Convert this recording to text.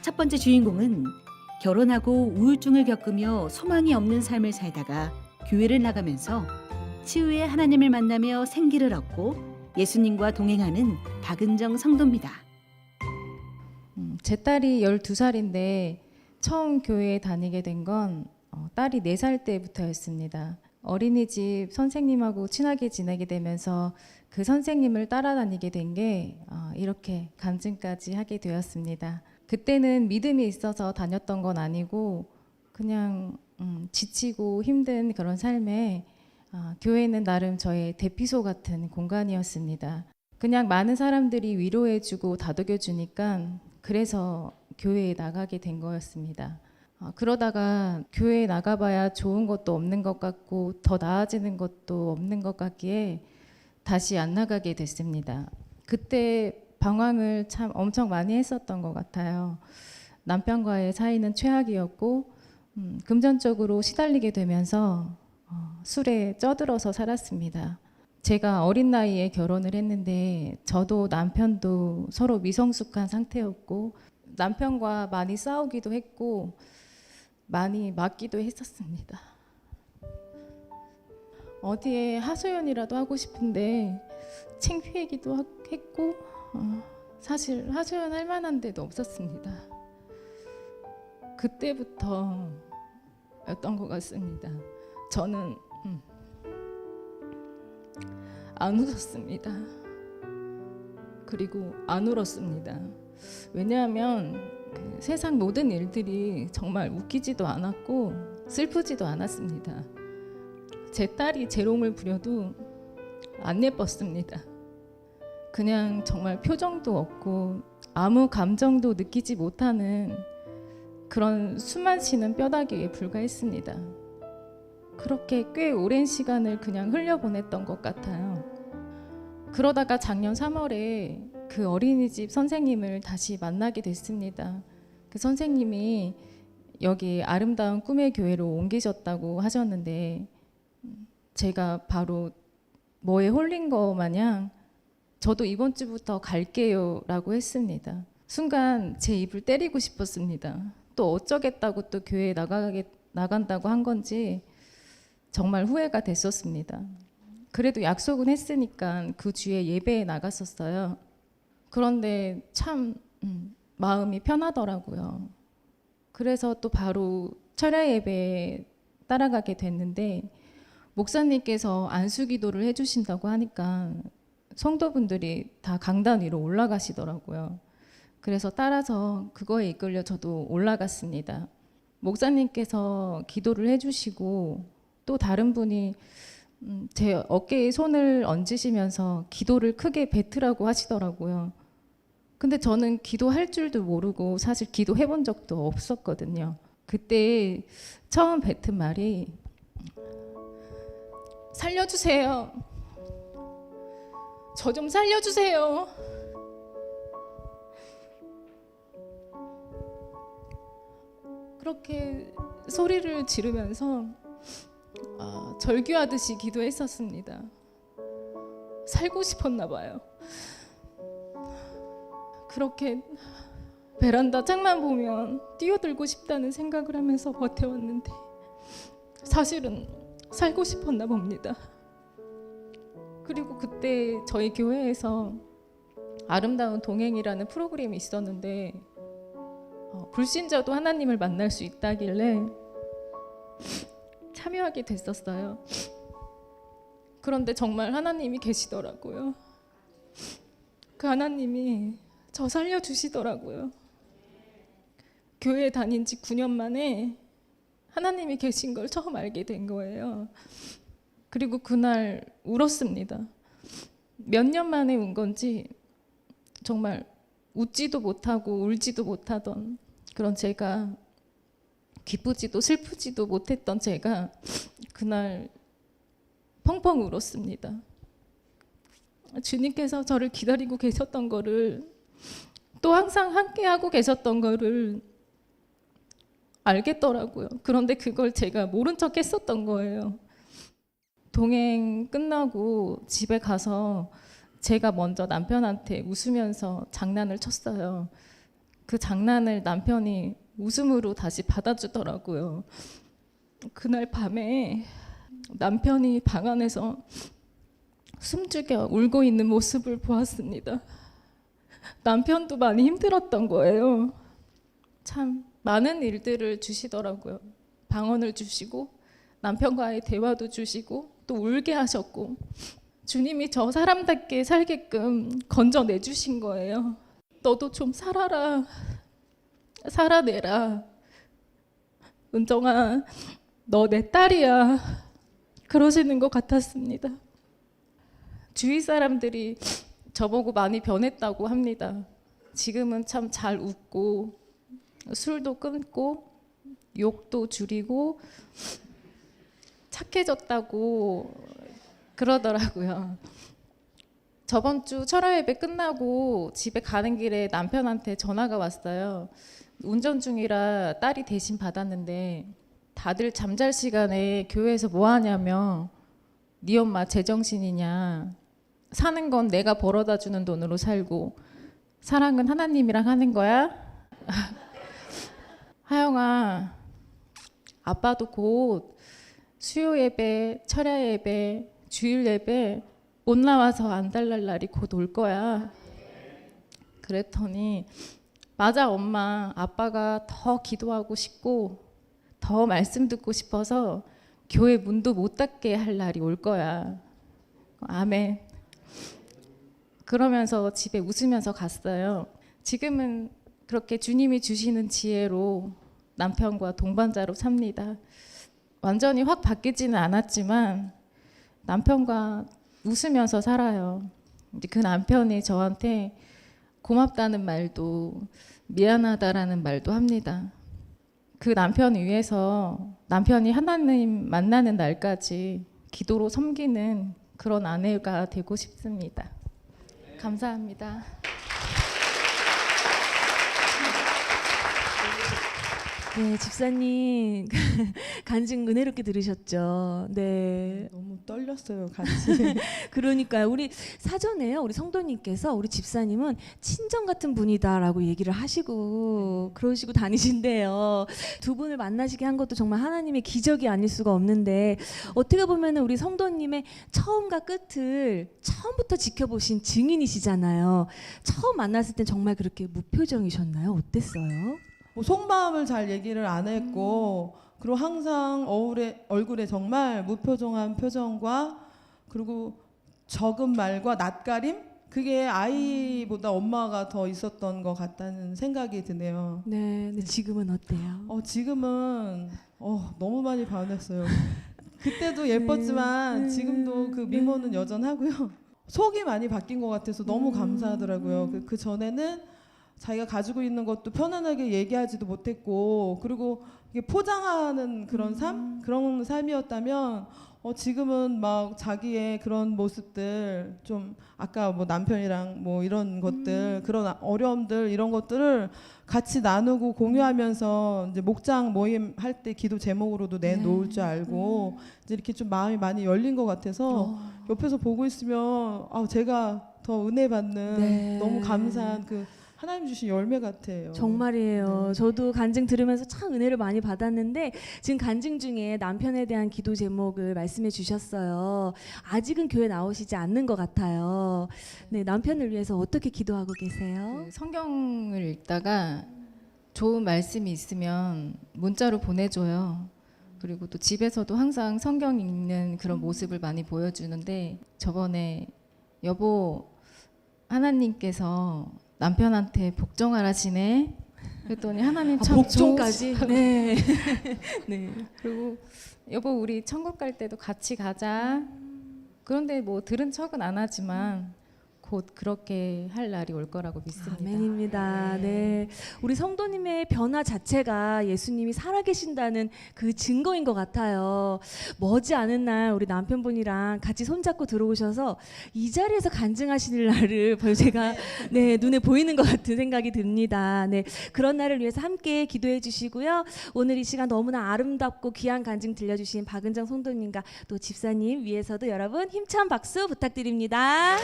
첫 번째 주인공은 결혼하고 우울증을 겪으며 소망이 없는 삶을 살다가 교회를 나가면서 치유의 하나님을 만나며 생기를 얻고 예수님과 동행하는 박은정 성도입니다. 제 딸이 12살인데 처음 교회에 다니게 된 건 딸이 4살 때부터였습니다. 어린이집 선생님하고 친하게 지내게 되면서 그 선생님을 따라다니게 된 게 이렇게 간증까지 하게 되었습니다. 그때는 믿음이 있어서 다녔던 건 아니고 그냥 지치고 힘든 그런 삶에 교회는 나름 저의 대피소 같은 공간이었습니다. 그냥 많은 사람들이 위로해주고 다독여주니까 그래서 교회에 나가게 된 거였습니다. 그러다가 교회에 나가봐야 좋은 것도 없는 것 같고 더 나아지는 것도 없는 것 같기에 다시 안 나가게 됐습니다. 그때 방황을 참 엄청 많이 했었던 것 같아요. 남편과의 사이는 최악이었고 금전적으로 시달리게 되면서 술에 쩌들어서 살았습니다. 제가 어린 나이에 결혼을 했는데 저도 남편도 서로 미성숙한 상태였고 남편과 많이 싸우기도 했고 많이 맞기도 했었습니다. 어디에 하소연이라도 하고 싶은데 창피하기도 했고 사실 하소연할 만한 데도 없었습니다. 그때부터였던 것 같습니다. 저는 안 웃었습니다. 그리고 안 울었습니다. 왜냐하면 세상 모든 일들이 정말 웃기지도 않았고 슬프지도 않았습니다. 제 딸이 재롱을 부려도 안 예뻤습니다. 그냥 정말 표정도 없고 아무 감정도 느끼지 못하는 그런 숨만 쉬는 뼈다귀에 불과했습니다. 그렇게 꽤 오랜 시간을 그냥 흘려보냈던 것 같아요. 그러다가 작년 3월에 그 어린이집 선생님을 다시 만나게 됐습니다. 그 선생님이 여기 아름다운 꿈의 교회로 옮기셨다고 하셨는데 제가 바로 뭐에 홀린 거 마냥 저도 이번 주부터 갈게요 라고 했습니다. 순간 제 입을 때리고 싶었습니다. 또 어쩌겠다고 또 교회에 나간다고 한 건지 정말 후회가 됐었습니다. 그래도 약속은 했으니까 그 주에 예배에 나갔었어요. 그런데 참 마음이 편하더라고요. 그래서 또 바로 철야 예배에 따라가게 됐는데 목사님께서 안수기도를 해주신다고 하니까 성도분들이 다 강단 위로 올라가시더라고요. 그래서 따라서 그거에 이끌려 저도 올라갔습니다. 목사님께서 기도를 해주시고 또 다른 분이 제 어깨에 손을 얹으시면서 기도를 크게 뱉으라고 하시더라고요. 근데 저는 기도할 줄도 모르고 사실 기도해 본 적도 없었거든요. 그때 처음 뱉은 말이 살려주세요. 저 좀 살려주세요. 그렇게 소리를 지르면서 절규하듯이 기도했었습니다. 살고 싶었나 봐요. 그렇게 베란다 창만 보면 뛰어들고 싶다는 생각을 하면서 버텨왔는데 사실은 살고 싶었나 봅니다. 그리고 그때 저희 교회에서 아름다운 동행이라는 프로그램이 있었는데 불신자도 하나님을 만날 수 있다길래 참여하게 됐었어요. 그런데 정말 하나님이 계시더라고요. 그 하나님이 저 살려주시더라고요. 교회에 다닌 지 9년 만에 하나님이 계신 걸 처음 알게 된 거예요. 그리고 그날 울었습니다. 몇 년 만에 운 건지 정말 웃지도 못하고 울지도 못하던 그런 제가 기쁘지도 슬프지도 못했던 제가 그날 펑펑 울었습니다. 주님께서 저를 기다리고 계셨던 거를 또 항상 함께하고 계셨던 거를 알겠더라고요. 그런데 그걸 제가 모른 척 했었던 거예요. 동행 끝나고 집에 가서 제가 먼저 남편한테 웃으면서 장난을 쳤어요. 그 장난을 남편이 웃음으로 다시 받아주더라고요. 그날 밤에 남편이 방 안에서 숨죽여 울고 있는 모습을 보았습니다. 남편도 많이 힘들었던 거예요. 참 많은 일들을 주시더라고요. 방언을 주시고 남편과의 대화도 주시고 또 울게 하셨고 주님이 저 사람답게 살게끔 건져내 주신 거예요. 너도 좀 살아라. 살아내라. 은정아, 너 내 딸이야. 그러시는 것 같았습니다. 주위 사람들이 저보고 많이 변했다고 합니다. 지금은 참 잘 웃고 술도 끊고 욕도 줄이고 착해졌다고 그러더라고요. 저번 주 철야 예배 끝나고 집에 가는 길에 남편한테 전화가 왔어요. 운전 중이라 딸이 대신 받았는데 다들 잠잘 시간에 교회에서 뭐 하냐며 네 엄마 제정신이냐. 사는 건 내가 벌어다 주는 돈으로 살고 사랑은 하나님이랑 하는 거야? 하영아, 아빠도 곧 수요 예배, 철야 예배, 주일 예배 못 나와서 안달날 날이 곧 올 거야. 그랬더니 맞아 엄마, 아빠가 더 기도하고 싶고 더 말씀 듣고 싶어서 교회 문도 못 닫게 할 날이 올 거야. 아멘. 그러면서 집에 웃으면서 갔어요. 지금은 그렇게 주님이 주시는 지혜로 남편과 동반자로 삽니다. 완전히 확 바뀌지는 않았지만 남편과 웃으면서 살아요. 이제 그 남편이 저한테 고맙다는 말도 미안하다라는 말도 합니다. 그 남편을 위해서 남편이 하나님 만나는 날까지 기도로 섬기는 그런 아내가 되고 싶습니다. 감사합니다. 네, 집사님 간증 은혜롭게 들으셨죠? 네. 너무 떨렸어요, 같이. 그러니까요. 우리 사전에요. 우리 성도님께서 우리 집사님은 친정 같은 분이다라고 얘기를 하시고 그러시고 다니신데요. 두 분을 만나시게 한 것도 정말 하나님의 기적이 아닐 수가 없는데 어떻게 보면 우리 성도님의 처음과 끝을 처음부터 지켜보신 증인이시잖아요. 처음 만났을 땐 정말 그렇게 무표정이셨나요? 어땠어요? 뭐 속마음을 잘 얘기를 안 했고 그리고 항상 얼굴에 정말 무표정한 표정과 그리고 적은 말과 낯가림 그게 아이보다 엄마가 더 있었던 것 같다는 생각이 드네요. 네, 근데 지금은 어때요? 지금은 너무 많이 변했어요. 그때도 예뻤지만 지금도 그 미모는 여전하고요. 속이 많이 바뀐 것 같아서 너무 감사하더라고요. 그 전에는 자기가 가지고 있는 것도 편안하게 얘기하지도 못했고 그리고 이게 포장하는 그런 그런 삶이었다면 지금은 막 자기의 그런 모습들 좀 아까 뭐 남편이랑 뭐 이런 것들 그런 어려움들 이런 것들을 같이 나누고 공유하면서 이제 목장 모임 할 때 기도 제목으로도 내놓을 줄 알고 이제 이렇게 좀 마음이 많이 열린 것 같아서 옆에서 보고 있으면 제가 더 은혜 받는 너무 감사한 그 하나님 주신 열매 같아요. 정말이에요. 네. 저도 간증 들으면서 참 은혜를 많이 받았는데 지금 간증 중에 남편에 대한 기도 제목을 말씀해 주셨어요. 아직은 교회 나오시지 않는 것 같아요. 네, 남편을 위해서 어떻게 기도하고 계세요? 그 성경을 읽다가 좋은 말씀이 있으면 문자로 보내줘요. 그리고 또 집에서도 항상 성경 읽는 그런 모습을 많이 보여주는데 저번에 여보 하나님께서 남편한테 복종하라시네. 그랬더니 하나님 참 복종까지. 좋으시다. 네. 네. 그리고 여보 우리 천국 갈 때도 같이 가자. 그런데 뭐 들은 척은 안 하지만 곧 그렇게 할 날이 올 거라고 믿습니다. 아멘입니다. 네. 우리 성도님의 변화 자체가 예수님이 살아계신다는 그 증거인 것 같아요. 머지 않은 날 우리 남편분이랑 같이 손잡고 들어오셔서 이 자리에서 간증하시는 날을 벌써 제가 눈에 보이는 것 같은 생각이 듭니다. 네. 그런 날을 위해서 함께 기도해 주시고요. 오늘 이 시간 너무나 아름답고 귀한 간증 들려주신 박은정 성도님과 또 집사님 위해서도 여러분 힘찬 박수 부탁드립니다.